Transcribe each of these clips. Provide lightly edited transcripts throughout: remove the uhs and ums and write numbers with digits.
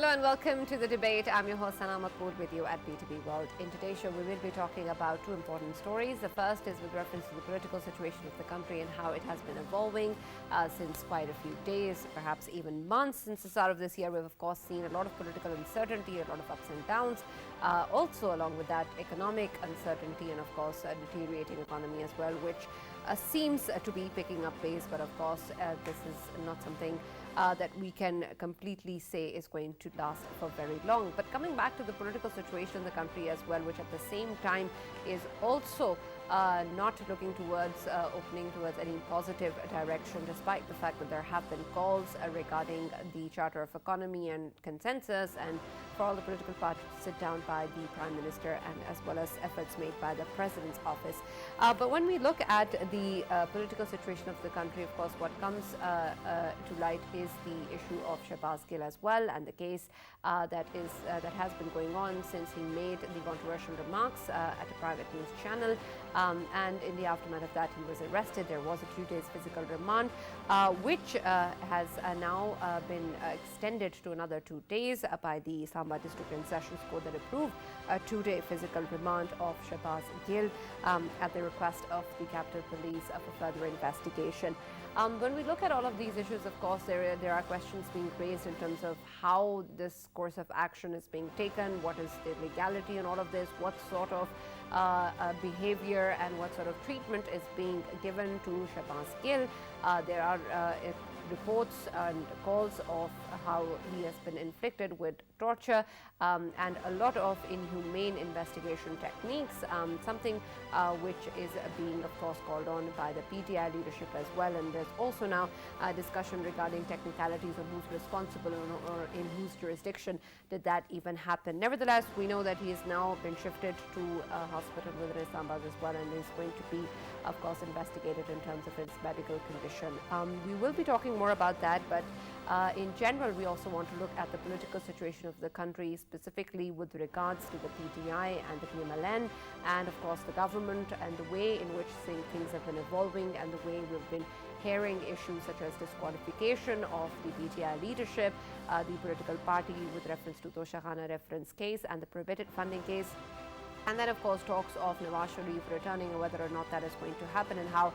Hello and welcome to the debate. I'm your host Sana Maqbool with you at PTV WORLD. In today's show, we will be talking about two important stories. The first is with reference to the political situation of the country and how it has been evolving since quite a few days, perhaps even months since the start of this year. We've of course seen a lot of political uncertainty, a lot of ups and downs. Also along with that, economic uncertainty and of course a deteriorating economy as well, which seems to be picking up pace. But of course, this is not something that we can completely say is going to last for very long. But coming back to the political situation in the country as well, which at the same time is also not looking towards opening towards any positive direction, despite the fact that there have been calls regarding the Charter of Economy and consensus, and for all the political parties to sit down by the Prime Minister, and as well as efforts made by the President's office. But when we look at the political situation of the country, of course, what comes to light is the issue of Shahbaz Gill as well, and the case that has been going on since he made the controversial remarks at a private news channel. And in the aftermath of that, he was arrested. There was a 2 days physical remand, which has now been extended to another 2 days by the Islamabad District and Sessions Court that approved a 2-day physical remand of Shahbaz Gill at the request of the Capitol Police for further investigation. When we look at all of these issues, of course, there are questions being raised in terms of how this course of action is being taken, what is the legality in all of this, what sort of behavior and what sort of treatment is being given to Shahbaz Gill. There are reports and calls of how he has been inflicted with torture and a lot of inhumane investigation techniques, something which is being of course called on by the PTI leadership as well. And there's also now a discussion regarding technicalities of who's responsible or in whose jurisdiction did that even happen. Nevertheless, we know that he has now been shifted to a hospital within Islamabad as well, and is going to be of course investigated in terms of his medical condition. We will be talking more about that, but in general, we also want to look at the political situation of the country, specifically with regards to the PTI and the PMLN, and of course the government, and the way in which things have been evolving, and the way we've been hearing issues such as disqualification of the PTI leadership, the political party with reference to Toshahana reference case and the prohibited funding case. And then, of course, talks of Nawaz Sharif returning, and whether or not that is going to happen, and how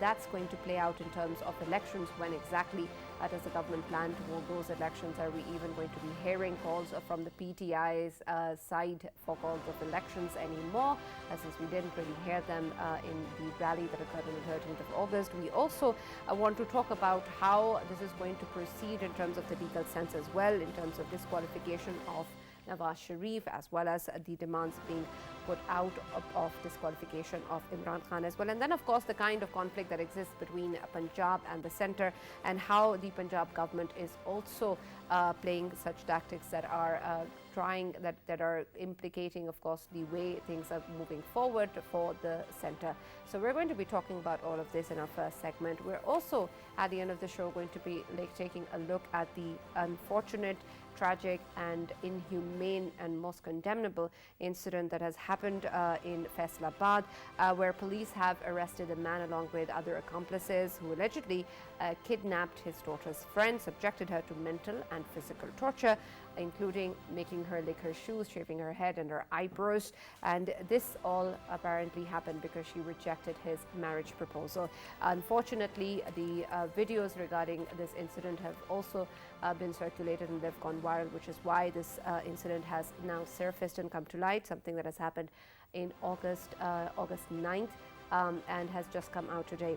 that's going to play out in terms of elections. When exactly does the government plan to hold those elections? Are we even going to be hearing calls from the PTI's side for calls of elections anymore, since we didn't really hear them in the rally that occurred on the 13th of August? We also want to talk about how this is going to proceed in terms of the legal sense as well, in terms of disqualification of Nawaz Sharif, as well as the demands being put out of disqualification of Imran Khan as well. And then, of course, the kind of conflict that exists between Punjab and the centre, and how the Punjab government is also playing such tactics that are that are implicating, of course, the way things are moving forward for the centre. So we're going to be talking about all of this in our first segment. We're also, at the end of the show, going to be taking a look at the unfortunate, tragic and inhumane and most condemnable incident that has happened in Faisalabad, where police have arrested a man along with other accomplices who allegedly kidnapped his daughter's friend, subjected her to mental and physical torture, including making her lick her shoes, shaving her head and her eyebrows. And this all apparently happened because she rejected his marriage proposal. Unfortunately, the videos regarding this incident have also been circulated and they've gone viral, which is why this incident has now surfaced and come to light, something that has happened in August 9th and has just come out today.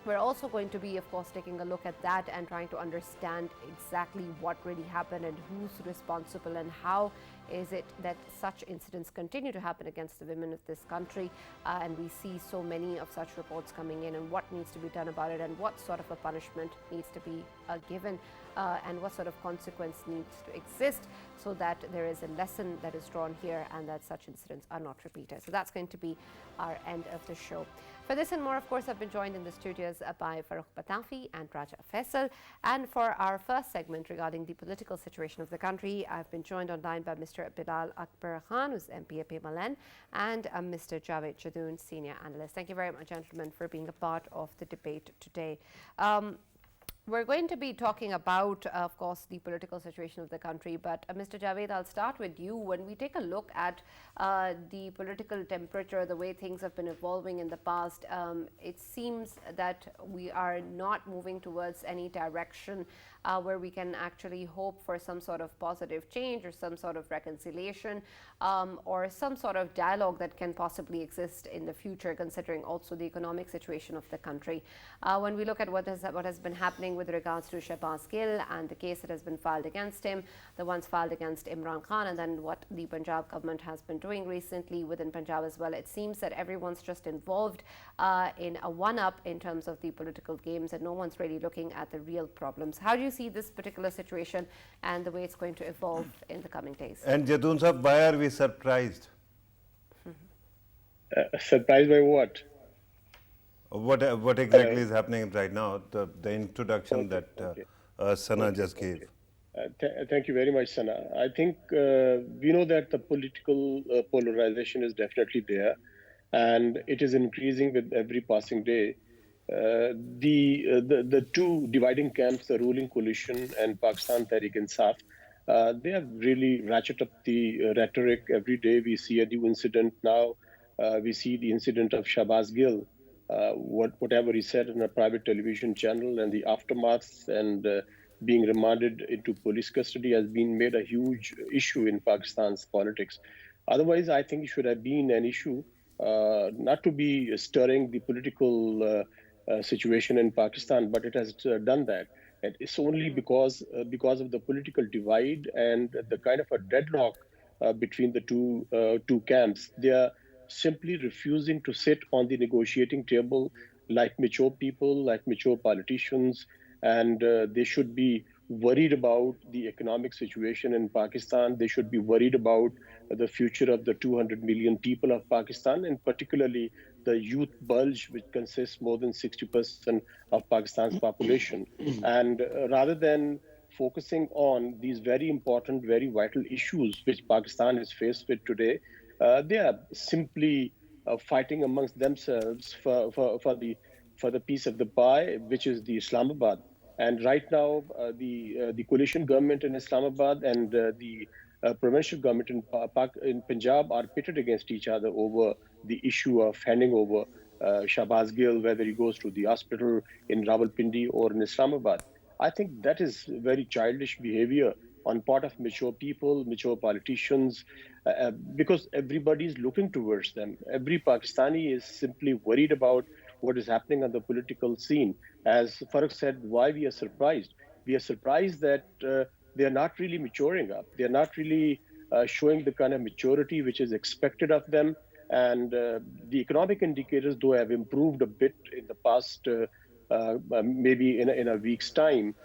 We're also going to be, of course, taking a look at that and trying to understand exactly what really happened and who's responsible, and how is it that such incidents continue to happen against the women of this country. And we see so many of such reports coming in, and what needs to be done about it, and what sort of a punishment needs to be given, and what sort of consequence needs to exist, so that there is a lesson that is drawn here and that such incidents are not repeated. So that's going to be our end of the show. For this and more, of course, I've been joined in the studios by Farrukh Pitafi and Raja Faisal. And for our first segment regarding the political situation of the country, I've been joined online by Mr. Bilal Akbar Khan, who's MP of PMLN, and Mr. Javed Jadoon, Senior Analyst. Thank you very much, gentlemen, for being a part of the debate today. We're going to be talking about, of course, the political situation of the country. But Mr. Javed, I'll start with you. When we take a look at the political temperature, the way things have been evolving in the past, it seems that we are not moving towards any direction where we can actually hope for some sort of positive change or some sort of reconciliation or some sort of dialogue that can possibly exist in the future, considering also the economic situation of the country. When we look at what has been happening with regards to Shahbaz Gill and the case that has been filed against him, the ones filed against Imran Khan, and then what the Punjab government has been doing recently within Punjab as well, it seems that everyone's just involved in a one-up in terms of the political games, and no one's really looking at the real problems. How do you see this particular situation and the way it's going to evolve in the coming days? And Jadun Sahab, why are we surprised? Surprised by what? What exactly is happening right now? The introduction that Sana just gave. Thank you very much, Sana. I think we know that the political polarization is definitely there, and it is increasing with every passing day. The two dividing camps, the ruling coalition and Pakistan Tehreek-e-Insaf, they have really ratcheted up the rhetoric. Every day we see a new incident now. We see the incident of Shahbaz Gill. Whatever he said in a private television channel and the aftermath and being remanded into police custody has been made a huge issue in Pakistan's politics. Otherwise, I think it should have been an issue not to be stirring the political situation in Pakistan, but it has done that. And it's only because of the political divide and the kind of a deadlock between the two camps. They are simply refusing to sit on the negotiating table like mature people, like mature politicians, and they should be worried about the economic situation in Pakistan. They should be worried about the future of the 200 million people of Pakistan, and particularly the youth bulge, which consists more than 60% of Pakistan's population. And rather than focusing on these very important, very vital issues which Pakistan is faced with today, they are simply fighting amongst themselves for the piece of the pie, which is the Islamabad. And right now, the coalition government in Islamabad and the provincial government in Punjab are pitted against each other over the issue of handing over Shahbaz Gill, whether he goes to the hospital in Rawalpindi or in Islamabad. I think that is very childish behavior on part of mature people, mature politicians, because everybody is looking towards them. Every Pakistani is simply worried about what is happening on the political scene. As Farrukh said, why we are surprised? We are surprised that they are not really maturing up. They are not really showing the kind of maturity which is expected of them. And the economic indicators, though, have improved a bit in the past, maybe in a week's time.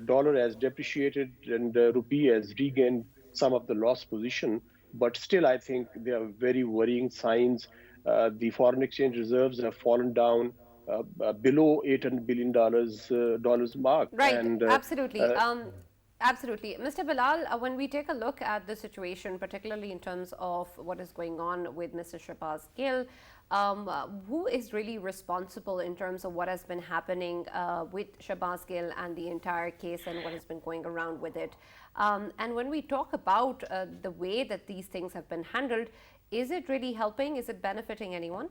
Dollar has depreciated and rupee has regained some of the lost position. But still, I think there are very worrying signs. The foreign exchange reserves have fallen down below $800 billion dollars mark. Right, and, absolutely. Absolutely. Mr. Bilal, when we take a look at the situation, particularly in terms of what is going on with Mr. Shahbaz Gill, who is really responsible in terms of what has been happening with Shahbaz Gill and the entire case and what has been going around with it? And when we talk about the way that these things have been handled, is it really helping? Is it benefiting anyone?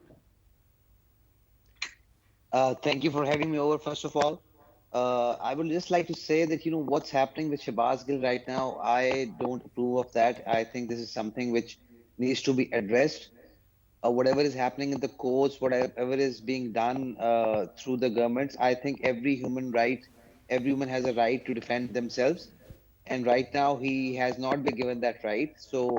Thank you for having me over, first of all. I would just like to say that, what's happening with Shahbaz Gill right now, I don't approve of that. I think this is something which needs to be addressed. Whatever is happening in the courts, whatever is being done through the governments, I think every human has a right to defend themselves. And right now, he has not been given that right. So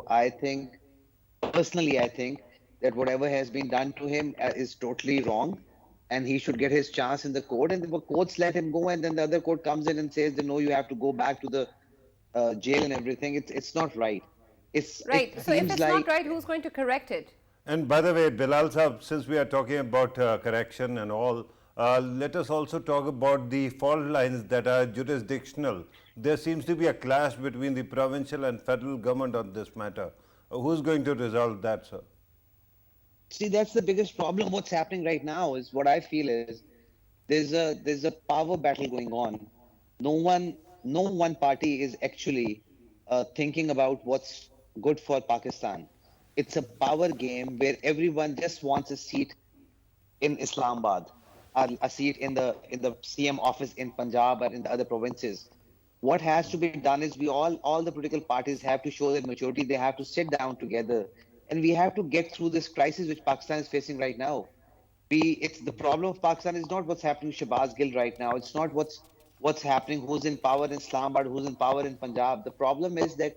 personally, I think that whatever has been done to him is totally wrong. And he should get his chance in the court, and the courts let him go, and then the other court comes in and says, no, you have to go back to the jail and everything. It's not right. Right. So if it's not right, who's going to correct it? And by the way, Bilal Sahab, since we are talking about correction and all, let us also talk about the fault lines that are jurisdictional. There seems to be a clash between the provincial and federal government on this matter. Who's going to resolve that, sir? See, that's the biggest problem. What's happening right now is what I feel is there's a power battle going on no one party is actually thinking about what's good for Pakistan. It's a power game where everyone just wants a seat in Islamabad, a seat in the CM office in Punjab or in the other provinces. What has to be done is all the political parties have to show their maturity. They have to sit down together, and we have to get through this crisis which Pakistan is facing right now. It's the problem of Pakistan is not what's happening to Shabazz Gill right now. It's not what's happening, who's in power in Islamabad, who's in power in Punjab. The problem is that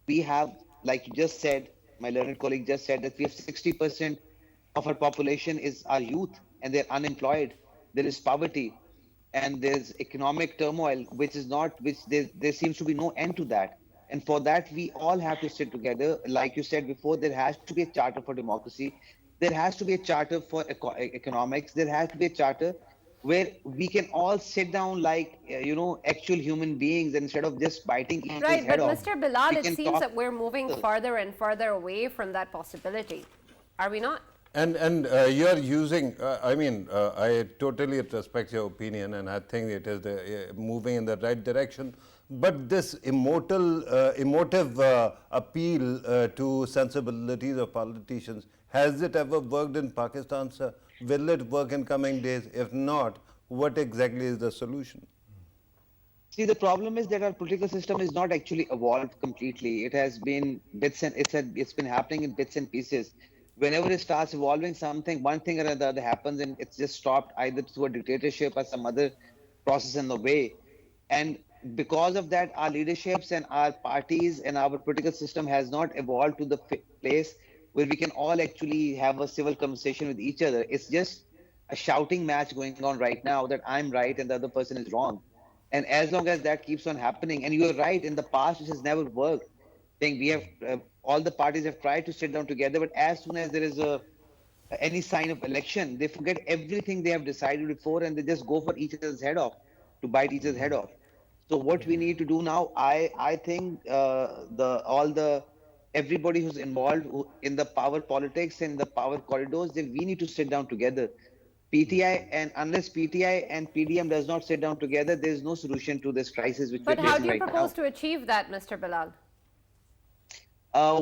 we have, like you just said, my learned colleague just said, that we have 60% of our population is our youth, and they're unemployed. There is poverty, and there's economic turmoil, which there seems to be no end to that. And for that, we all have to sit together. Like you said before, there has to be a charter for democracy. There has to be a charter for economics. There has to be a charter where we can all sit down like actual human beings, instead of just biting each other's Right, head but off. Mr. Bilal, We it can seems talk. that we're moving further and further away from that possibility. Are we not? And you're using, I totally respect your opinion, and I think it is moving in the right direction. But this emotive appeal to sensibilities of politicians, has it ever worked in Pakistan, sir? Will it work in coming days? If not, what exactly is the solution? See, the problem is that our political system is not actually evolved completely. It has been bits and it's been happening in bits and pieces. Whenever it starts evolving something, one thing or the other happens, and it's just stopped either through a dictatorship or some other process in the way. And because of that, our leaderships and our parties and our political system has not evolved to the place where we can all actually have a civil conversation with each other. It's just a shouting match going on right now that I'm right and the other person is wrong. And as long as that keeps on happening, and you're right, in the past, it has never worked. Saying we have all the parties have tried to sit down together, but as soon as there is any sign of election, they forget everything they have decided before, and they just go for each other's head off, to bite each other's head off. So what we need to do now, I think the all the everybody who's involved in the power politics and the power corridors, we need to sit down together. PTI, and unless PTI and PDM does not sit down together, there is no solution to this crisis which we're But how facing do you right propose now. to achieve that, Mr. Bilal?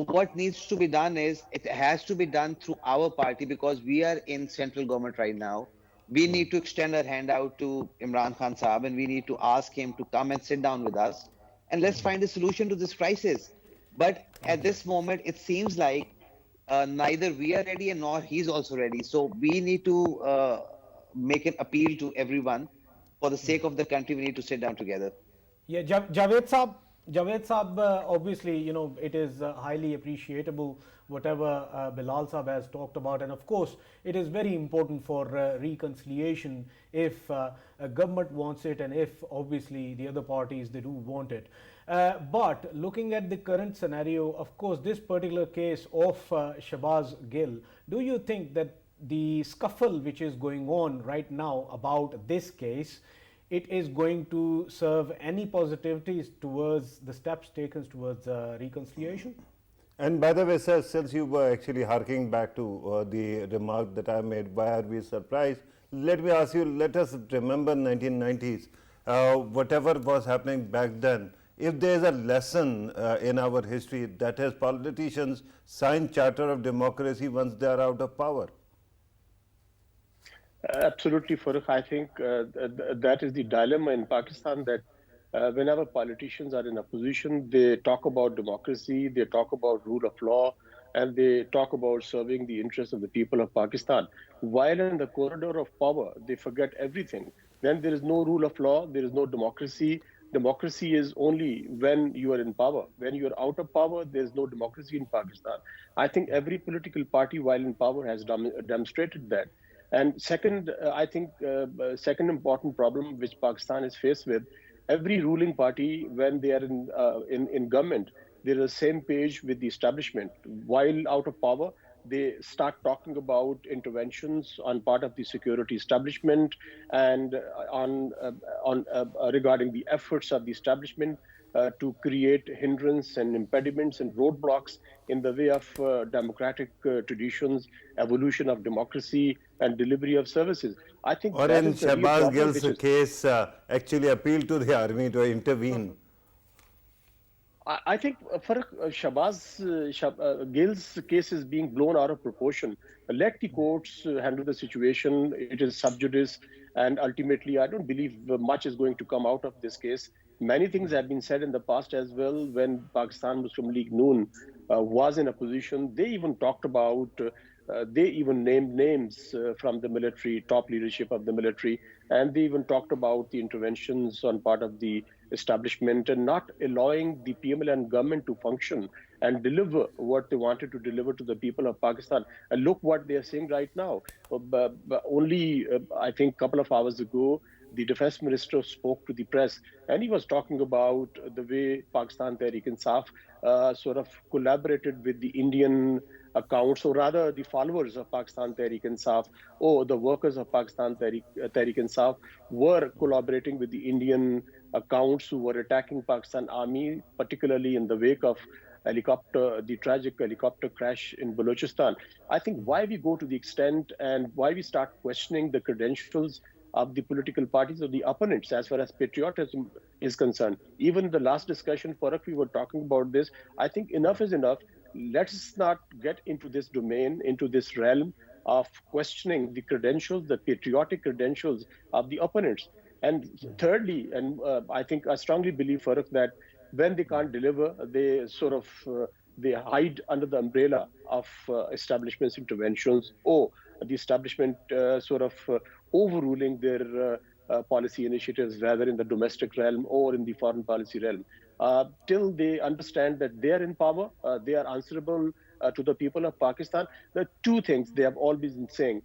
What needs to be done is it has to be done through our party, because we are in central government right now. We need to extend our hand out to Imran Khan Saab, and we need to ask him to come and sit down with us, and let's find a solution to this crisis. But at this moment, it seems like neither we are ready and nor he's also ready. So we need to make an appeal to everyone. For the sake of the country, we need to sit down together. Yeah, Javed Saab, obviously, it is highly appreciable whatever Bilal Saab has talked about, and of course, it is very important for reconciliation if a government wants it, and if obviously the other parties they do want it. But looking at the current scenario, of course, this particular case of Shabazz Gill, do you think that the scuffle which is going on right now about this case, it is going to serve any positivities towards the steps taken towards reconciliation? And by the way, sir, since you were actually harking back to the remark that I made, why are we surprised? Let me ask you, let us remember 1990s, whatever was happening back then. If there is a lesson in our history, that is politicians sign Charter of Democracy once they are out of power. Absolutely, Farrukh. I think that is the dilemma in Pakistan, that whenever politicians are in a position, they talk about democracy, they talk about rule of law, and they talk about serving the interests of the people of Pakistan. While in the corridor of power, they forget everything. Then there is no rule of law, there is no democracy. Democracy is only when you are in power. When you are out of power, there is no democracy in Pakistan. I think every political party, while in power, has demonstrated that. And second, I think second important problem which Pakistan is faced with, every ruling party, when they are in government, they're the same page with the establishment. While out of power, they start talking about interventions on part of the security establishment and on regarding the efforts of the establishment to create hindrance and impediments and roadblocks in the way of democratic traditions, evolution of democracy, and delivery of services. I think Or that in is the real Shahbaz problem, Gill's which is. case, actually appeal to the army to intervene. I think for Gill's case is being blown out of proportion. Let the courts handle the situation. It is sub judice, and ultimately, I don't believe much is going to come out of this case. Many things have been said in the past as well. When Pakistan Muslim League Noon was in a position, they even talked about. They even named names from the military, top leadership of the military, and they even talked about the interventions on part of the establishment and not allowing the PMLN government to function and deliver what they wanted to deliver to the people of Pakistan. And look what they are saying right now. Only, I think, a couple of hours ago, the defense minister spoke to the press, and he was talking about the way Pakistan Tehreek-e-Insaf sort of collaborated with the Indian accounts, or rather the followers of Pakistan Tehreek-e-Insaf, or the workers of Pakistan Tehreek-e-Insaf were collaborating with the Indian accounts who were attacking Pakistan army, particularly in the wake of the tragic helicopter crash in Balochistan. I think why we go to the extent and why we start questioning the credentials of the political parties or the opponents as far as patriotism is concerned. Even the last discussion, Farrukh, we were talking about this. I think enough is enough. Let's not get into this domain, into this realm of questioning the credentials, the patriotic credentials of the opponents. And thirdly, and I strongly believe, Farrukh, that when they can't deliver, they sort of they hide under the umbrella of establishment's interventions, or the establishment overruling their policy initiatives, rather in the domestic realm or in the foreign policy realm. Till they understand that they are in power, they are answerable to the people of Pakistan. The two things they have always been saying.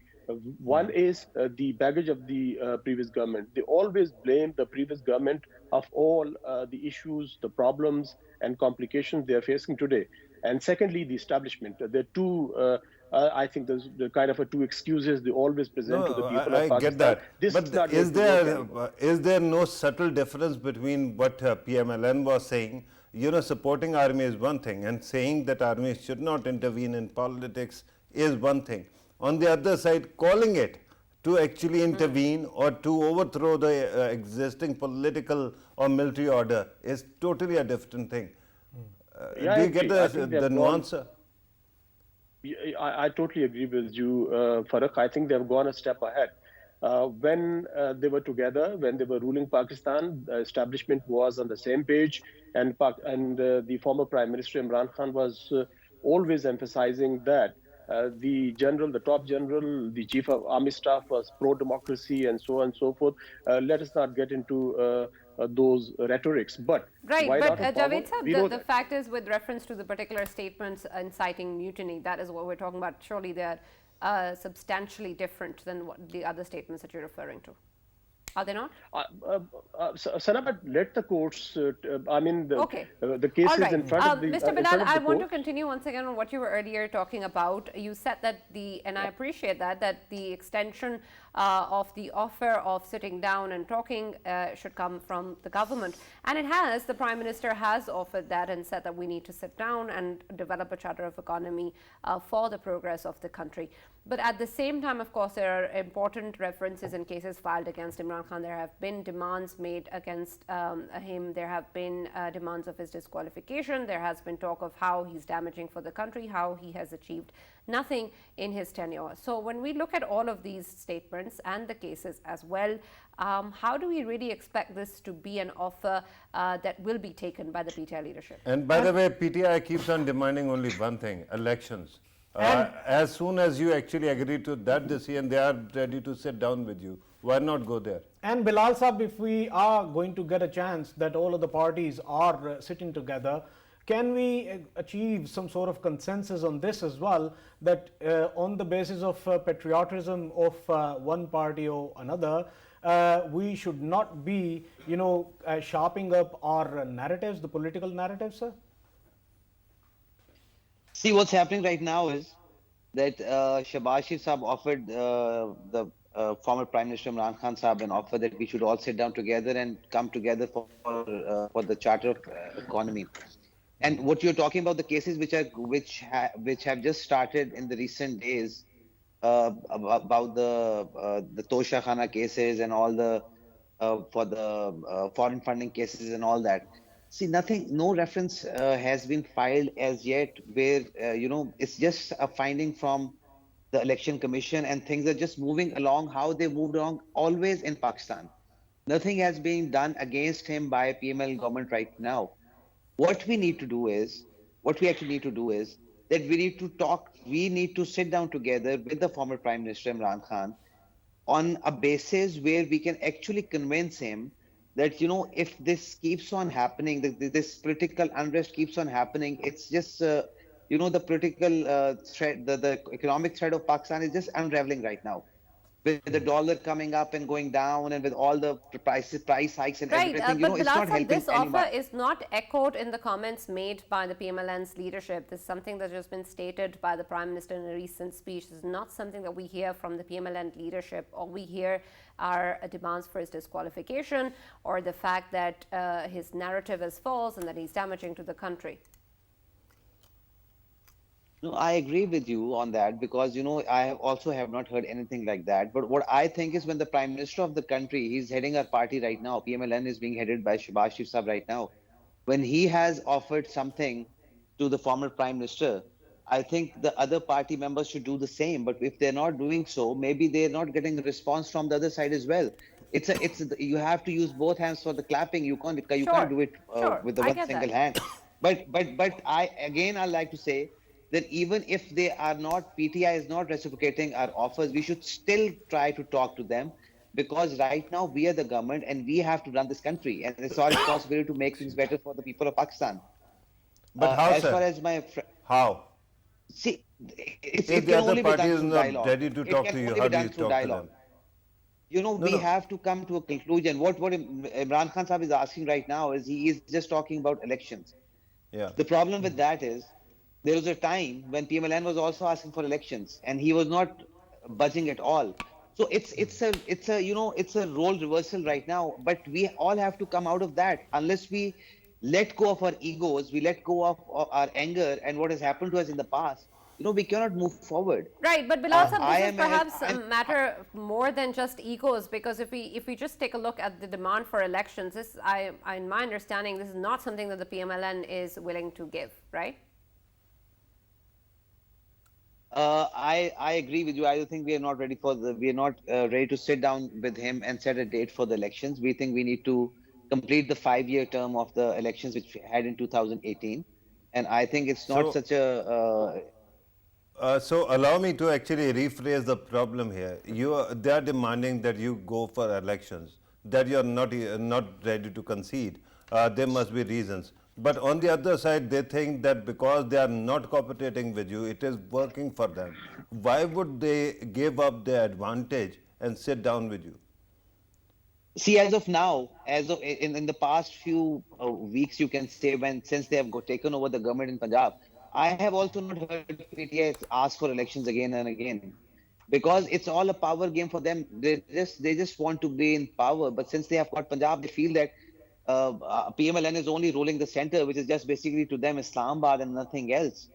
One is the baggage of the previous government. They always blame the previous government of all the issues, the problems, and complications they are facing today. And secondly, the establishment. The two, I think, there's the kind of two excuses they always present to the people of I Pakistan. get that. This But is not going to work anymore. is there no subtle difference between what PMLN was saying? Supporting army is one thing, and saying that army should not intervene in politics is one thing. On the other side, calling it to actually intervene or to overthrow the existing political or military order is totally a different thing. Do you get the nuance? I totally agree with you, Farrukh. I think they've gone a step ahead. When they were together, when they were ruling Pakistan, the establishment was on the same page, and the former Prime Minister Imran Khan was always emphasizing that the top general, the chief of army staff was pro-democracy and so on and so forth. Let us not get into those rhetorics. But right, why but not power? Javed Sahab, the fact is, with reference to the particular statements inciting mutiny, that is what we're talking about. Surely they are substantially different than what the other statements that you're referring to. Are they not? Sana, but let the courts, the cases all right. in front of the Mr. Bilal, I want to courts. continue once again on what you were earlier talking about. You said that and I appreciate that the extension of the offer of sitting down and talking should come from the government. And it has. The Prime Minister has offered that and said that we need to sit down and develop a charter of economy for the progress of the country. But at the same time, of course, there are important references and cases filed against Imran Khan. There have been demands made against him. There have been demands of his disqualification. There has been talk of how he's damaging for the country, how he has achieved nothing in his tenure. So when we look at all of these statements and the cases as well, how do we really expect this to be an offer that will be taken by the PTI leadership? And by the way, PTI keeps on demanding only one thing: elections. As soon as you actually agree to that decision, they are ready to sit down with you. Why not go there? And Bilal Sahab, if we are going to get a chance that all of the parties are sitting together, can we achieve some sort of consensus on this as well, that on the basis of patriotism of one party or another, we should not be, sharpening up our narratives, the political narratives, sir? See, what's happening right now is that Shahbaz Sharif Saab offered the former Prime Minister Imran Khan Sahab an offer that we should all sit down together and come together for the Charter of Economy. And what you're talking about, the cases which have just started in the recent days, about the Tosha Khana cases and all the for the foreign funding cases and all that. See, no reference has been filed as yet where, it's just a finding from the Election Commission, and things are just moving along how they moved along always in Pakistan. Nothing has been done against him by PML government right now. What we need to do is, what we actually need to do is that we need to sit down together with the former Prime Minister Imran Khan on a basis where we can actually convince him that, if this keeps on happening, this political unrest keeps on happening, it's just, the political threat, the economic threat of Pakistan is just unraveling right now. With the dollar coming up and going down, and with all the price hikes and everything, but it's not helping this anyone. offer is not echoed in the comments made by the PMLN's leadership. This is something that has been stated by the Prime Minister in a recent speech. This is not something that we hear from the PMLN leadership. All we hear are demands for his disqualification, or the fact that his narrative is false and that he's damaging to the country. No, I agree with you on that, because, I also have not heard anything like that. But what I think is, when the Prime Minister of the country, he's heading our party right now, PMLN is being headed by Shehbaz Sharif Sahab right now, when he has offered something to the former Prime Minister, I think the other party members should do the same. But if they're not doing so, maybe they're not getting a response from the other side as well. You have to use both hands for the clapping. You can't do it with the one single hand. But I like to say that even if they are not, PTI is not reciprocating our offers, we should still try to talk to them, because right now we are the government and we have to run this country, and it's our responsibility to make things better for the people of Pakistan. But how, as sir? far as my How? See, If it the can other only be party done is through not dialogue. ready to talk to you, how do you talk to them? We have to come to a conclusion. What Imran Khan Sahab is asking right now is, he is just talking about elections. Yeah. The problem with that is, there was a time when PMLN was also asking for elections, and he was not budging at all. So it's a role reversal right now. But we all have to come out of that. Unless we let go of our egos, we let go of our anger and what has happened to us in the past, we cannot move forward. Right, but Bilal Sahab, this is perhaps a matter more than just egos, because if we just take a look at the demand for elections, in my understanding, this is not something that the PMLN is willing to give, right? I agree with you. I think we are not ready ready to sit down with him and set a date for the elections. We think we need to complete the 5-year term of the elections which we had in 2018, and I think it's not such a. So allow me to actually rephrase the problem here. They are demanding that you go for elections, that you are not ready to concede. There must be reasons. But on the other side, they think that because they are not cooperating with you, it is working for them. Why would they give up their advantage and sit down with you? See, as of now, in the past few weeks, you can say, since they have taken over the government in Punjab, I have also not heard PTI ask for elections again and again, because it's all a power game for them. They just want to be in power. But since they have got Punjab, they feel that PMLN is only ruling the center, which is just basically to them Islamabad and nothing else.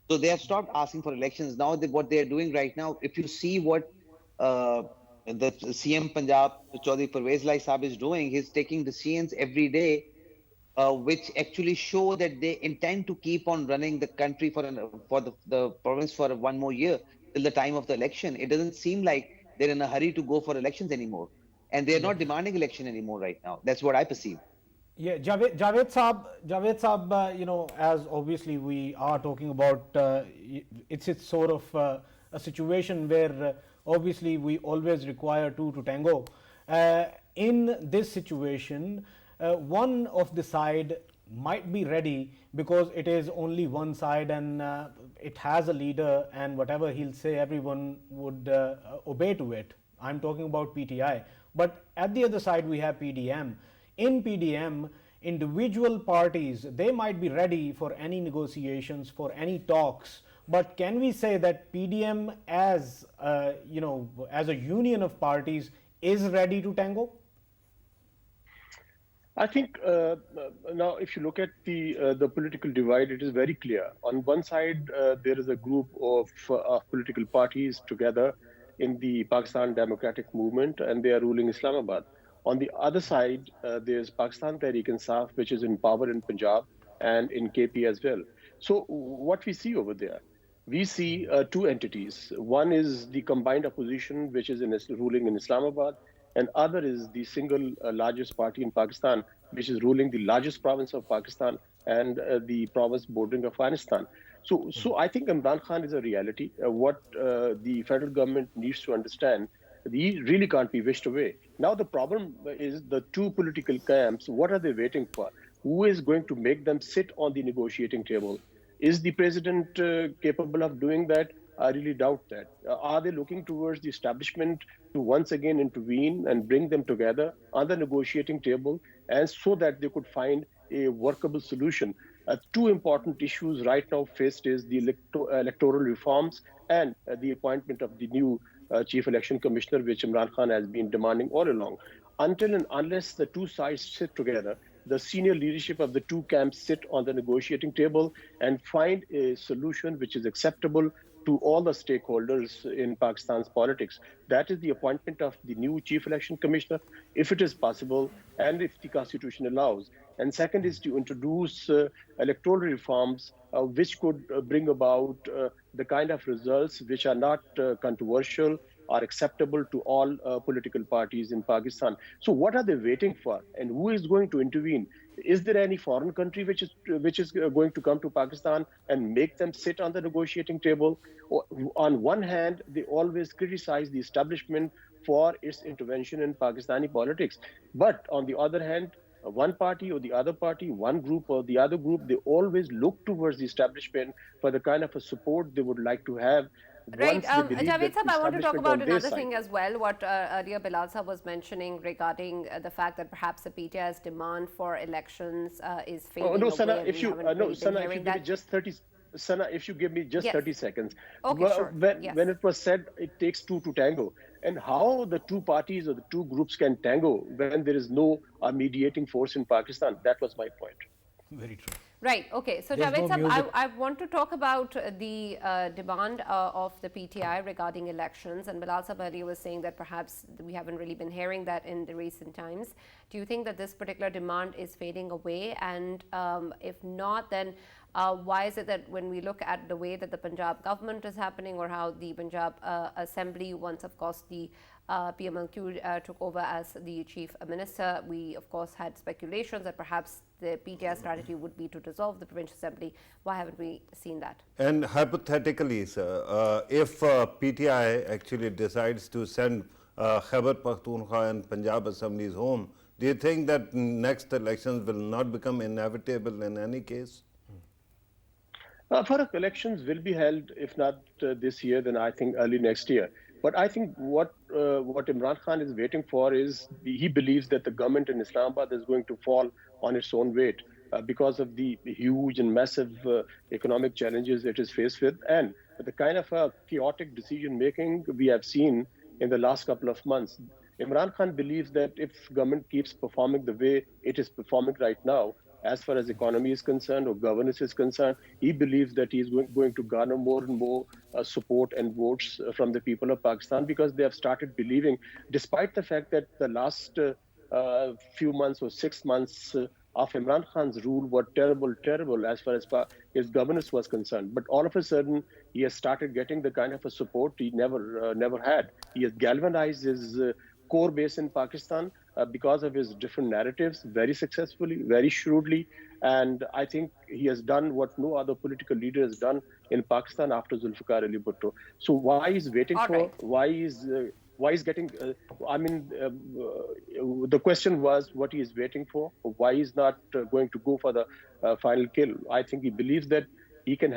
So they have stopped asking for elections. Now what they are doing right now, if you see what the CM Punjab, Chaudhry Parvez Sahab is doing, he's taking decisions every day, which actually show that they intend to keep on running the country for the province for one more year till the time of the election. It doesn't seem like they're in a hurry to go for elections anymore, and they're not demanding election anymore right now. That's what I perceive. Yeah, Javed Saab, as obviously we are talking about, it's sort of a situation where obviously we always require two to tango. In this situation, one of the side might be ready because it is only one side and it has a leader, and whatever he'll say, everyone would obey to it. I'm talking about PTI. But at the other side, we have PDM. In PDM, individual parties, they might be ready for any negotiations, for any talks, But can we say that PDM, as as a union of parties, is ready to tango? I think now, if you look at the political divide, it is very clear. On one side, there is a group of political parties together in the Pakistan Democratic Movement, and they are ruling Islamabad. On the other side, there's Pakistan Tehreek-e-Insaf, which is in power in Punjab and in KP as well. So what we see over there, we see two entities. One is the combined opposition, which is ruling in Islamabad, and other is the single largest party in Pakistan, which is ruling the largest province of Pakistan and the province bordering Afghanistan. So I think Imran Khan is a reality. What the federal government needs to understand, he really can't be wished away. Now the problem is the two political camps. What are they waiting for? Who is going to make them sit on the negotiating table? Is the president capable of doing that? I really doubt that. Are they looking towards the establishment to once again intervene and bring them together on the negotiating table, and so that they could find a workable solution? Two important issues right now faced is the electoral reforms and the appointment of the new chief election commissioner, which Imran Khan has been demanding all along. Until and unless the two sides sit together, the senior leadership of the two camps sit on the negotiating table and find a solution which is acceptable to all the stakeholders in Pakistan's politics. That is the appointment of the new chief election commissioner, if it is possible, and if the constitution allows. And second is to introduce electoral reforms which could bring about the kind of results which are not controversial, are acceptable to all political parties in Pakistan. So what are they waiting for, and who is going to intervene? Is there any foreign country which is going to come to Pakistan and make them sit on the negotiating table? On one hand, they always criticize the establishment for its intervention in Pakistani politics, but on the other hand, one party or the other party, one group or the other group, they always look towards the establishment for the kind of a support they would like to have. Right, Javed Sahab, I want to talk about another thing as well, what earlier Bilal Sahab was mentioning regarding the fact that perhaps the PTI's demand for elections is fading away. No, Sana, if you give me just 30 seconds. Okay, sure. When it was said it takes two to tango, and how the two parties or the two groups can tango when there is no mediating force in Pakistan, that was my point. Very true. Right. Okay. So, Javed Sahab, I want to talk about the demand of the PTI regarding elections. And Bilal Sahab earlier was saying that perhaps we haven't really been hearing that in the recent times. Do you think that this particular demand is fading away? And if not, then why is it that when we look at the way that the Punjab government is happening, or how the Punjab Assembly, once of course the PMLQ took over as the chief minister, we of course had speculations that perhaps the PTI strategy would be to dissolve the provincial assembly. Why haven't we seen that? And hypothetically, sir, if PTI actually decides to send Khyber Pakhtunkhwa and Punjab assemblies home, do you think that next elections will not become inevitable in any case? Farrukh, elections will be held, if not this year, then I think early next year. But I think what Imran Khan is waiting for is, he believes that the government in Islamabad is going to fall on its own weight because of the huge and massive economic challenges it is faced with, and the kind of chaotic decision making we have seen in the last couple of months. Imran Khan believes that if government keeps performing the way it is performing right now, as far as economy is concerned or governance is concerned, he believes that he is going to garner more and more support and votes from the people of Pakistan, because they have started believing, despite the fact that the last few months or 6 months of Imran Khan's rule were terrible as far as his governance was concerned. But all of a sudden, he has started getting the kind of a support he never had. He has galvanized his core base in Pakistan because of his different narratives very successfully, very shrewdly. And I think he has done what no other political leader has done in Pakistan after Zulfikar Ali Bhutto. So why is waiting for, why is getting, the question was what he is waiting for, why he's not going to go for the final kill. I think he believes that he can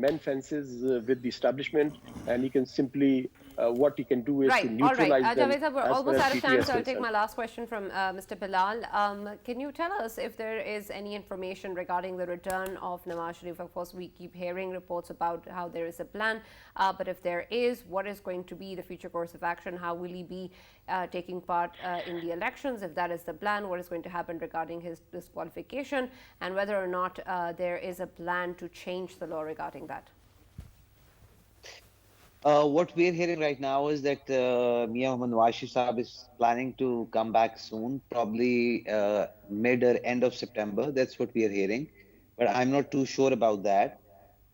mend fences with the establishment, and he can simply what he can do is Right. to All right. neutralize them. Javed sir, we're as far almost as out of PTI time, is so I'll take concerned. my last question from Mr. Bilal. Can you tell us if there is any information regarding the return of Nawaz Sharif? Of course, we keep hearing reports about how there is a plan, but if there is, what is going to be the future course of action? How will he be taking part in the elections? If that is the plan, what is going to happen regarding his disqualification, and whether or not there is a plan to change the law regarding that? What we're hearing right now is that Mia Mohammad Nawaz Saab is planning to come back soon, probably mid or end of September. That's what we are hearing, but I'm not too sure about that.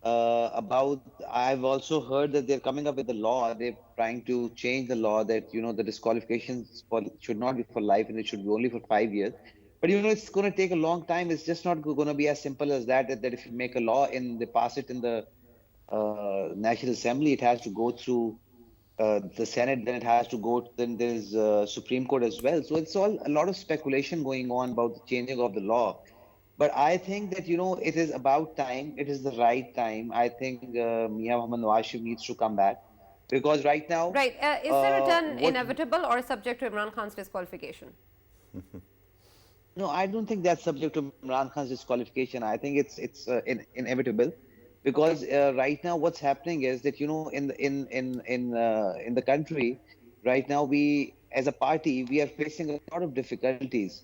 I've also heard that they're coming up with a law. They're trying to change the law that the disqualifications should not be for life and it should be only for 5 years. But it's going to take a long time. It's just not going to be as simple as that. That if you make a law and they pass it in the National Assembly, it has to go through the Senate, then it has to go, then there's Supreme Court as well. So it's all a lot of speculation going on about the changing of the law. But I think that, it is about time. It is the right time. I think Mia Mohammad Nawaz Sharif needs to come back because right now... Right. Is the return inevitable or subject to Imran Khan's disqualification? No, I don't think that's subject to Imran Khan's disqualification. I think it's inevitable. Because right now, what's happening is that in the country, right now we as a party we are facing a lot of difficulties.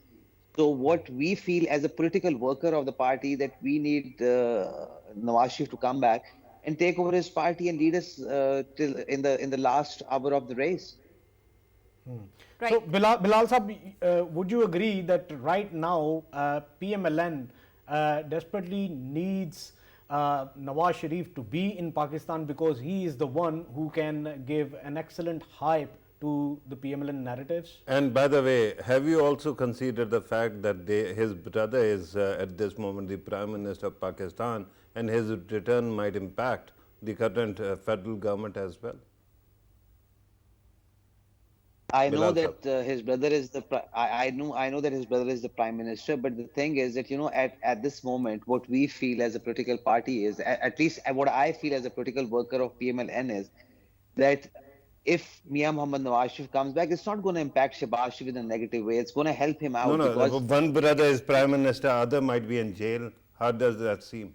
So what we feel as a political worker of the party that we need Nawaz Sharif to come back and take over his party and lead us till in the last hour of the race. Right. So Bilal Sahab, would you agree that right now PMLN desperately needs Nawaz Sharif to be in Pakistan because he is the one who can give an excellent hype to the PMLN narratives? And by the way, have you also considered the fact that his brother is at this moment the Prime Minister of Pakistan, and his return might impact the current federal government as well? I know that his brother is I know that his brother is the Prime Minister, but the thing is that at this moment what we feel as a political party is, at least what I feel as a political worker of PMLN, is that if Mia Mohammad Nawaz Sharif comes back, it's not going to impact Shehbaz Sharif in a negative way. It's going to help him out. No, because one brother is Prime Minister, other might be in jail. How does that seem?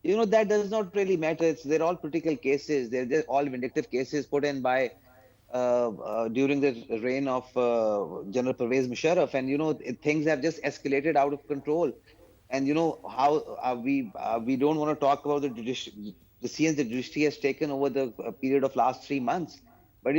That does not really matter. They're all political cases. They're all vindictive cases put in by during the reign of General Pervez Musharraf, and things have just escalated out of control. And how we don't want to talk about the scenes the judiciary has taken over the period of last 3 months, but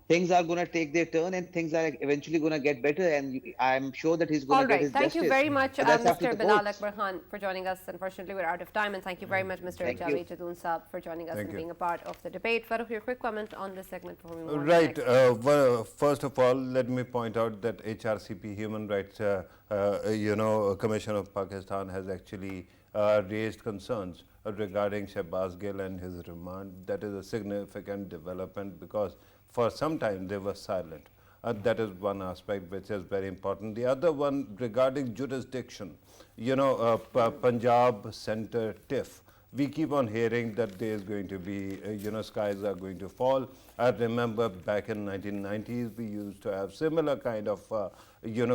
things are going to take their turn and things are eventually going to get better, and I'm sure that he's going to get his Thank justice. you very much, Mr. Mr. Bilal Akbar Khan, for joining us. Unfortunately, we're out of time, and thank you very much, Mr. Javed Jadoon Saab, for joining us and being a part of the debate. Farrukh, your quick comment on this segment before we move on. Right. Well, first of all, let me point out that HRCP, Human Rights Commission of Pakistan, has actually raised concerns regarding Shehbaz Gill and his remand. That is a significant development because for some time they were silent. That is one aspect which is very important. The other one regarding jurisdiction, Punjab Center TIFF. We keep on hearing that there is going to be, skies are going to fall. I remember back in 1990s, we used to have similar kind of,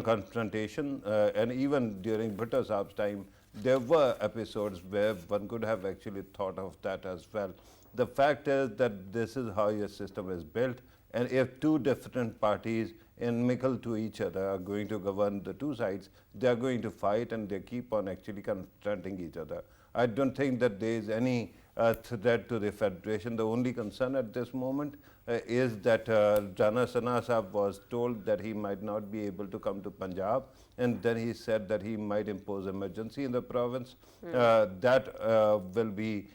confrontation. And even during Bhutto Saab's time, there were episodes where one could have actually thought of that as well. The fact is that this is how your system is built, and if two different parties inimical to each other are going to govern the two sides, they are going to fight and they keep on actually confronting each other. I don't think that there is any threat to the federation. The only concern at this moment is that Rana Sana Sahab was told that he might not be able to come to Punjab, and then he said that he might impose emergency in the province. That will be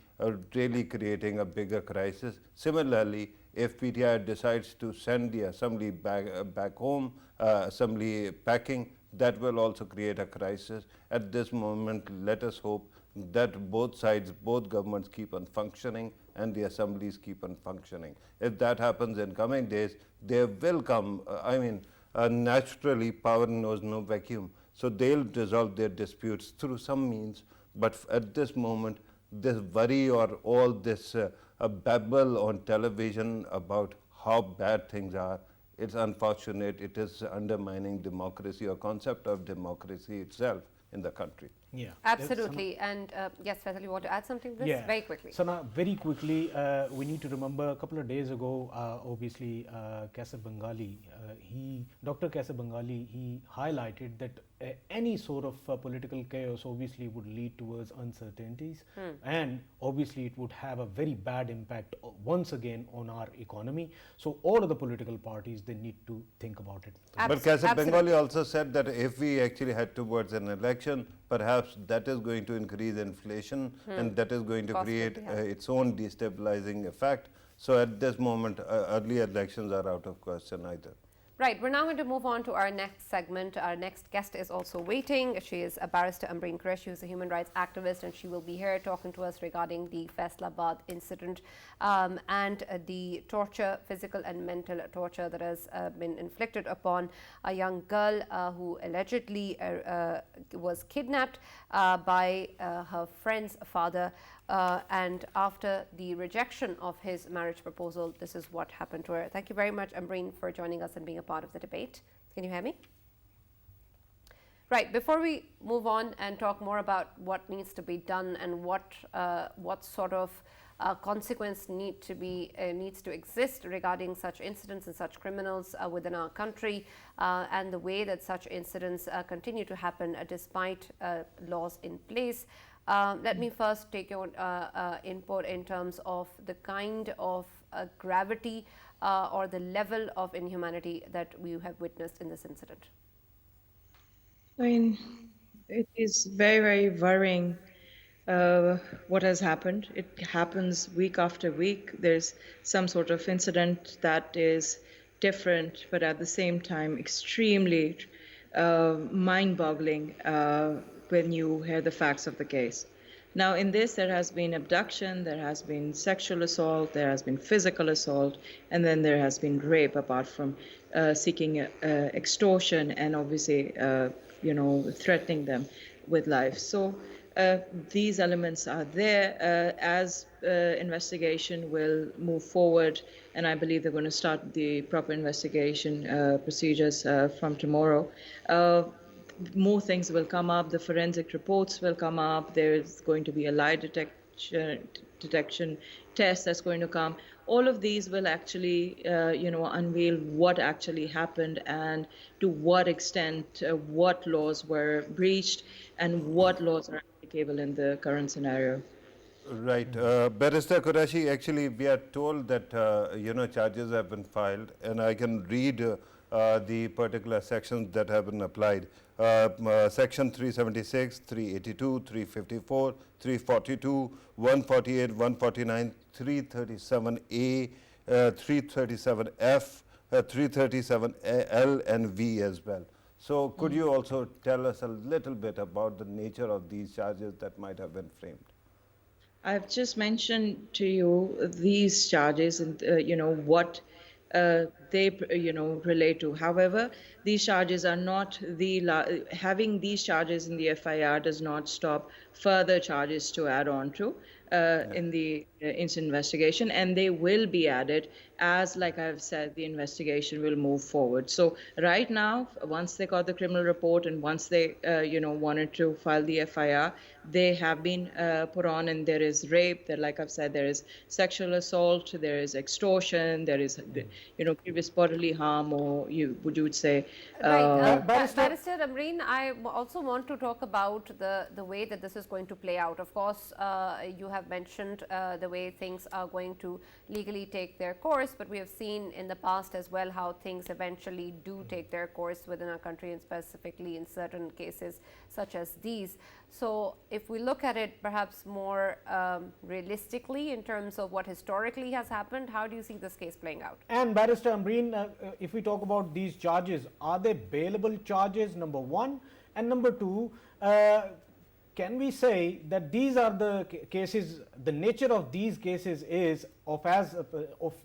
really creating a bigger crisis. Similarly, if PTI decides to send the assembly back home, assembly packing, that will also create a crisis. At this moment, let us hope that both sides, both governments keep on functioning and the assemblies keep on functioning. If that happens in coming days, there will come, naturally power knows no vacuum. So they'll resolve their disputes through some means. But at this moment, this worry or all this babble on television about how bad things are, it's unfortunate. It is undermining democracy or concept of democracy itself in the country. Yeah, Absolutely. And yes, Faisal, you want to add something to this? Very quickly. So now, very quickly, we need to remember a couple of days ago, obviously, Kaisar Bengali, Dr. Kaisar Bengali, he highlighted that any sort of political chaos obviously would lead towards uncertainties, and obviously it would have a very bad impact once again on our economy. So all of the political parties, they need to think about it. But Kaisar Bengali also said that if we actually head towards an election, perhaps that is going to increase inflation and that is going to create its own destabilizing effect. So at this moment, early elections are out of question either. Right, we're now going to move on to our next segment. Our next guest is also waiting. She is a barrister Ambreen Qureshi, who's a human rights activist, and she will be here talking to us regarding the Faisalabad incident and the torture, physical and mental torture that has been inflicted upon a young girl who allegedly was kidnapped by her friend's father. And after the rejection of his marriage proposal, this is what happened to her. Thank you very much, Ambreen, for joining us and being a part of the debate. Can you hear me? Right, before we move on and talk more about what needs to be done and what sort of consequence needs to exist regarding such incidents and such criminals within our country, and the way that such incidents continue to happen despite laws in place. Let me first take your input in terms of the kind of gravity or the level of inhumanity that we have witnessed in this incident. I mean, it is very, very worrying what has happened. It happens week after week. There's some sort of incident that is different, but at the same time, extremely mind-boggling when you hear the facts of the case. Now, in this, there has been abduction, there has been sexual assault, there has been physical assault, and then there has been rape, apart from seeking extortion and obviously, threatening them with life. So these elements are there as investigation will move forward, and I believe they're going to start the proper investigation procedures from tomorrow. More things will come up, the forensic reports will come up, there's going to be a lie detection test that's going to come. All of these will actually, unveil what actually happened and to what extent what laws were breached and what laws are applicable in the current scenario. Right. Barrister Qureshi, actually, we are told that, charges have been filed, and I can read the particular sections that have been applied. Section 376, 382, 354, 342, 148, 149, 337A, 337F, 337L and V as well. So could you also tell us a little bit about the nature of these charges that might have been framed? I've just mentioned to you these charges and, what they relate to. However, these charges are not having these charges in the FIR does not stop further charges to add on to in the instant investigation, and they will be added as, like I've said, the investigation will move forward. So right now, once they got the criminal report and once they wanted to file the FIR, they have been put on, and there is rape, like I've said, there is sexual assault, there is extortion, there is previous bodily harm, or you would say. Right, Barrister Ambreen, I also want to talk about the way that this is going to play out. Of course, you have mentioned the way things are going to legally take their course, but we have seen in the past as well how things eventually do take their course within our country, and specifically in certain cases such as these. So if we look at it perhaps more realistically in terms of what historically has happened, how do you see this case playing out? And Barrister Ambreen, if we talk about these charges, are they bailable charges, number one? And number two, can we say that these are the cases, the nature of these cases is of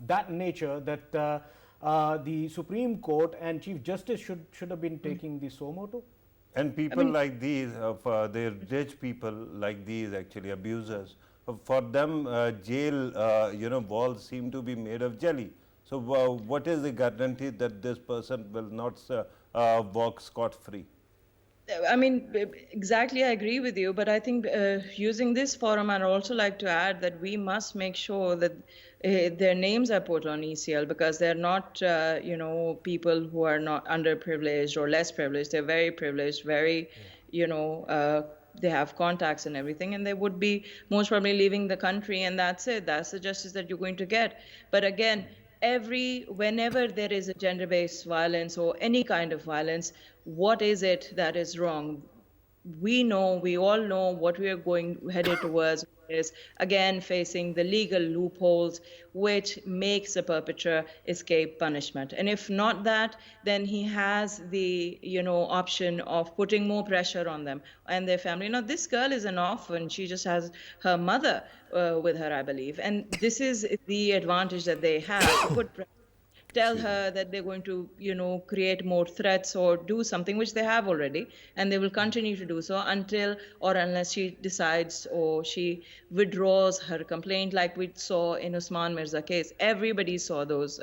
that nature that the Supreme Court and Chief Justice should have been taking the suo motu? And people like these, the rich people like these, actually abusers, For them, jail, walls seem to be made of jelly. So, what is the guarantee that this person will not walk scot-free? I mean, exactly, I agree with you. But I think using this forum, I'd also like to add that we must make sure that their names are put on ECL, because they're not, people who are not underprivileged or less privileged. They're very privileged, very, they have contacts and everything, and they would be most probably leaving the country, and that's it. That's the justice that you're going to get. But again, whenever there is a gender-based violence or any kind of violence, what is it that is wrong? We all know what we are headed towards is, again, facing the legal loopholes which makes the perpetrator escape punishment. And if not that, then he has the option of putting more pressure on them and their family. Now, this girl is an orphan. She just has her mother with her, I believe. And this is the advantage that they have, to put pressure, tell her that they're going to, create more threats or do something, which they have already, and they will continue to do so until or unless she decides or she withdraws her complaint, like we saw in Usman Mirza case. Everybody saw those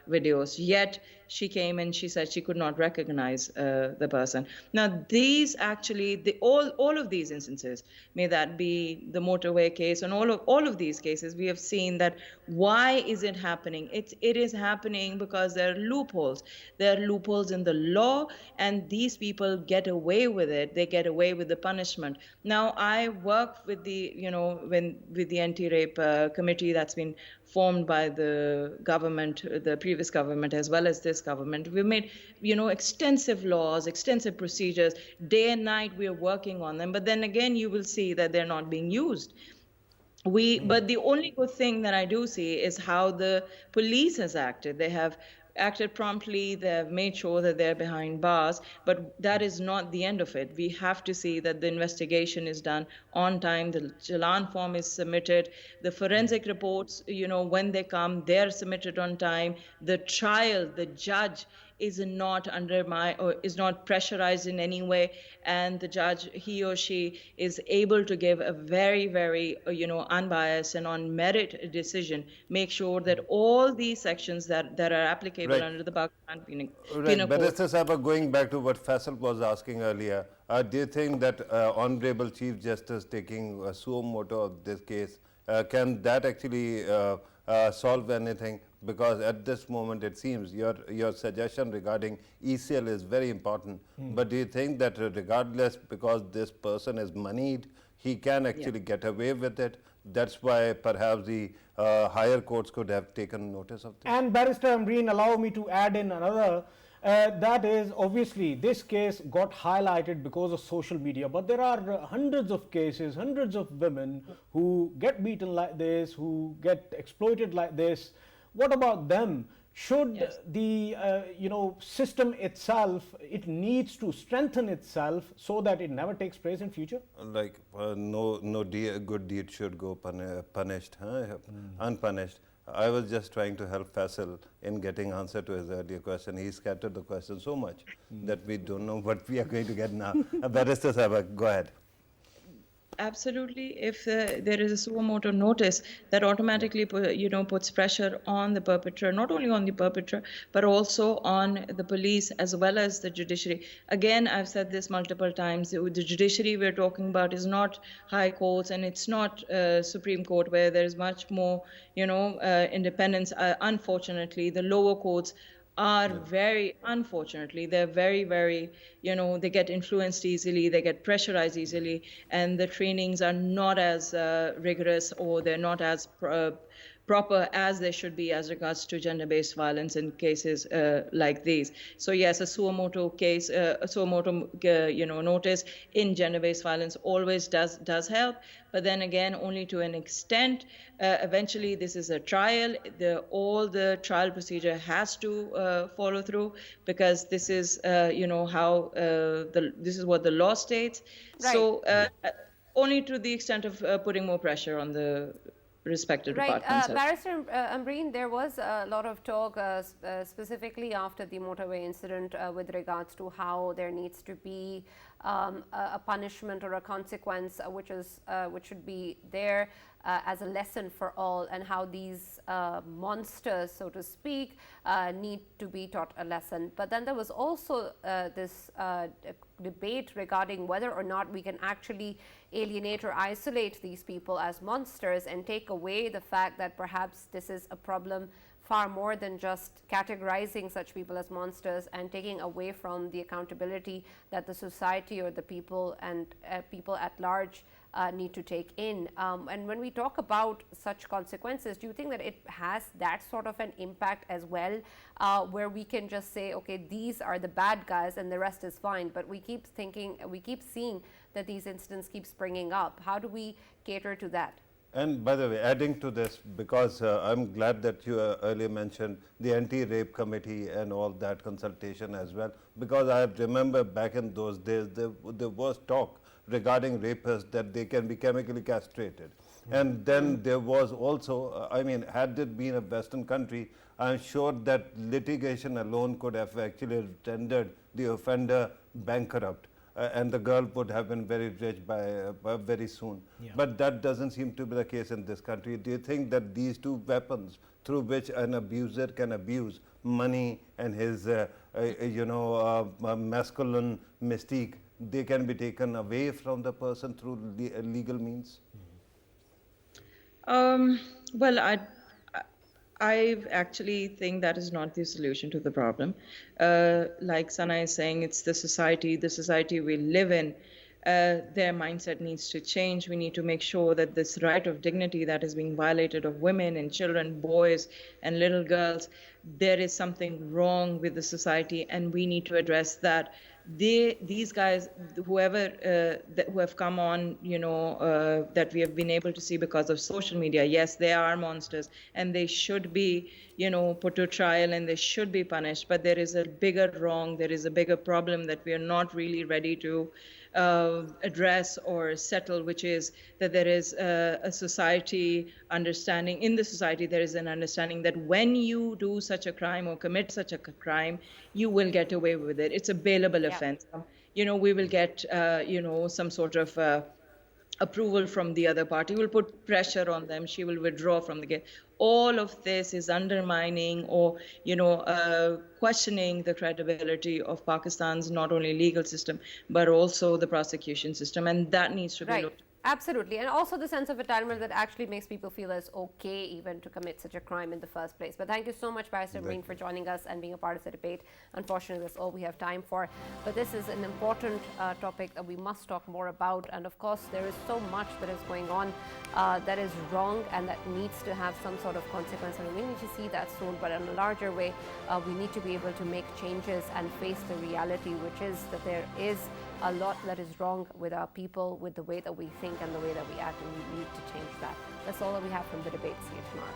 videos, yet she came and she said she could not recognize the person. Now, these actually, all of these instances, may that be the motorway case and all of these cases, we have seen that why is it happening? It is happening because there are loopholes. There are loopholes in the law, and these people get away with it. They get away with the punishment. Now, I work with the, with the anti-rape committee that's been formed by the government, the previous government, as well as this government. We've made, extensive laws, extensive procedures. Day and night, we are working on them. But then again, you will see that they're not being used. But the only good thing that I do see is how the police has acted. They have acted promptly. They have made sure that they're behind bars, but that is not the end of it. We have to see that the investigation is done on time. The Chalan form is submitted. The forensic reports, when they come, they're submitted on time. The trial, the judge is not is not pressurized in any way, and the judge, he or she, is able to give a very, very unbiased and on merit decision. Make sure that all these sections that are applicable under the Pakistan Penal Code. Barrister Sahaba, going back to what Faisal was asking earlier, do you think that Honorable Chief Justice taking a suo motu of this case, can that actually solve anything? Because at this moment, it seems your suggestion regarding ECL is very important. But do you think that regardless, because this person is moneyed, he can actually get away with it? That's why perhaps the higher courts could have taken notice of this. And Barrister Ambreen, allow me to add in another. That is, obviously, this case got highlighted because of social media, but there are hundreds of cases, hundreds of women who get beaten like this, who get exploited like this. What about them? Should the system itself, it needs to strengthen itself so that it never takes place in future? Like no good deed should go punished, unpunished. I was just trying to help Faisal in getting answer to his earlier question. He scattered the question so much that we don't know what we are going to get now. Barrister Sahaba, go ahead. Absolutely. If there is a suo motu notice, that automatically puts pressure on the perpetrator, not only on the perpetrator, but also on the police as well as the judiciary. Again, I've said this multiple times, the judiciary we're talking about is not high courts, and it's not Supreme Court, where there's much more independence. Unfortunately, the lower courts are very, unfortunately, they're very, very, they get influenced easily, they get pressurized easily, and the trainings are not as rigorous, or they're not as proper as they should be as regards to gender-based violence in cases like these. So yes, a suo motu case, a suo motu notice in gender-based violence always does help, but then again, only to an extent. Eventually, this is a trial. All the trial procedure has to follow through, because this is how this is what the law states. Right. So only to the extent of putting more pressure on the respective departments. Barrister Ambreen, there was a lot of talk specifically after the motorway incident with regards to how there needs to be a punishment or a consequence which should be there as a lesson for all, and how these monsters, so to speak, need to be taught a lesson. But then there was also this debate regarding whether or not we can actually alienate or isolate these people as monsters and take away the fact that perhaps this is a problem far more than just categorizing such people as monsters and taking away from the accountability that the society or the people and people at large need to take in. And when we talk about such consequences, do you think that it has that sort of an impact as well, where we can just say, okay, these are the bad guys and the rest is fine, but we keep seeing that these incidents keep springing up? How do we cater to that? And by the way, adding to this, because I'm glad that you earlier mentioned the anti-rape committee and all that consultation as well, because I remember back in those days there was talk regarding rapists that they can be chemically castrated. And then there was also, I mean, had it been a Western country, I'm sure that litigation alone could have actually rendered the offender bankrupt. And the girl would have been very rich by very soon. Yeah. But that doesn't seem to be the case in this country. Do you think that these two weapons through which an abuser can abuse money and his, masculine mystique, they can be taken away from the person through legal means? Well, I actually think that is not the solution to the problem. Like Sana is saying, it's the society we live in. Their mindset needs to change. We need to make sure that this right of dignity that is being violated of women and children, boys and little girls, there is something wrong with the society, and we need to address that. These guys, whoever who have come on, that we have been able to see because of social media, yes, they are monsters and they should be, put to trial and they should be punished. But there is a bigger wrong, there is a bigger problem that we are not really ready to address or settle, which is that there is a society understanding. In the society, there is an understanding that when you do such a crime or commit such a crime, you will get away with it. It's a bailable offense. We will get, some sort of approval from the other party. Will put pressure on them. She will withdraw from the case. All of this is undermining or, questioning the credibility of Pakistan's not only legal system, but also the prosecution system. And that needs to be looked at. Absolutely. And also the sense of entitlement that actually makes people feel it's okay even to commit such a crime in the first place. But thank you so much, Barrister Breen, for joining us and being a part of the debate. Unfortunately, that's all we have time for. But this is an important topic that we must talk more about. And of course, there is so much that is going on that is wrong and that needs to have some sort of consequence. And we need to see that soon. But in a larger way, we need to be able to make changes and face the reality, which is that there is a lot that is wrong with our people, with the way that we think and the way that we act, and we need to change that. That's all that we have from the debate. See you tomorrow.